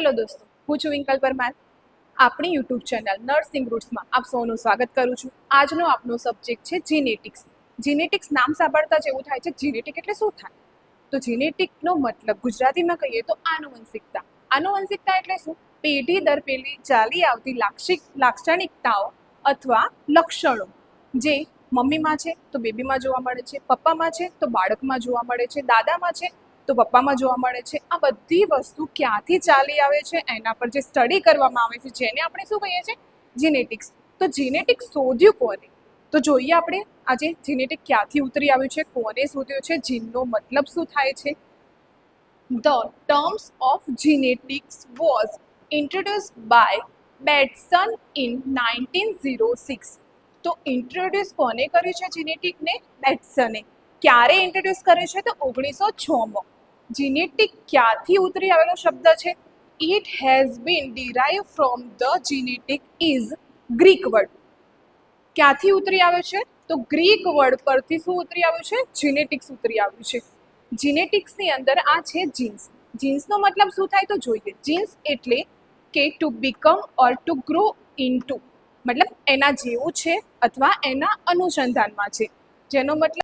Hello દોસ્તો, હું છું વિંકલ પરમાર. આપણી યુટ્યુબ ચેનલ નર્સિંગ રૂટ્સમાં આપ સૌનું સ્વાગત કરું છું. આજનો આપણો સબ્જેક્ટ છે જીનેટિક્સ. જીનેટિક્સ નામ સાંભળતા જ એવું થાય છે જીનેટિક એટલે શું થાય? તો જીનેટિકનો મતલબ ગુજરાતીમાં કહીએ તો આનુવંશિકતા. આનુવંશિકતા એટલે શું? પેઢી દર પેઢી ચાલી આવતી લાક્ષણિકતાઓ અથવા લક્ષણો જે મમ્મીમાં છે તો બેબીમાં જોવા મળે છે, પપ્પામાં છે તો બાળકમાં જોવા મળે છે, દાદામાં છે તો પપ્પામાં જોવા મળે છે. આ બધી વસ્તુ ક્યાંથી ચાલી આવે છે એના પર જે સ્ટડી કરવામાં આવે છે જેને આપણે શું કહીએ છીએ? જીનેટિક્સ. તો જીનેટિક્સ શોધ્યું કોને? તો જોઈએ આપણે આજે જીનેટિક ક્યાંથી ઉતરી આવ્યું છે, કોને શોધ્યું છે, જીનનો મતલબ શું થાય છે. The terms of genetics was introduced by Bateson in 1906. તો ઇન્ટ્રોડ્યુસ કોને કર્યું છે જીનેટિકને? બેટ્સને. ક્યારે ઇન્ટ્રોડ્યુસ કર્યું છે? તો 1906માં. જીનેટિક ક્યાંથી ઉતરી આવેલો શબ્દ છે? It has been derive from the genetic is Greek word. ક્યાંથી ઉતરી આવ્યો છે? તો ગ્રીક વર્ડ પરથી શું ઉતરી આવ્યું છે? જીનેટિક્સ ઉતરી આવ્યું છે. જીનેટિક્સની અંદર આ છે જીન્સ. જીન્સનો મતલબ શું થાય તો જોઈએ. જીન્સ એટલે કે to become or two grow into, મતલબ એના જેવું છે અથવા એના અનુસંધાનમાં છે, જેનો મતલબ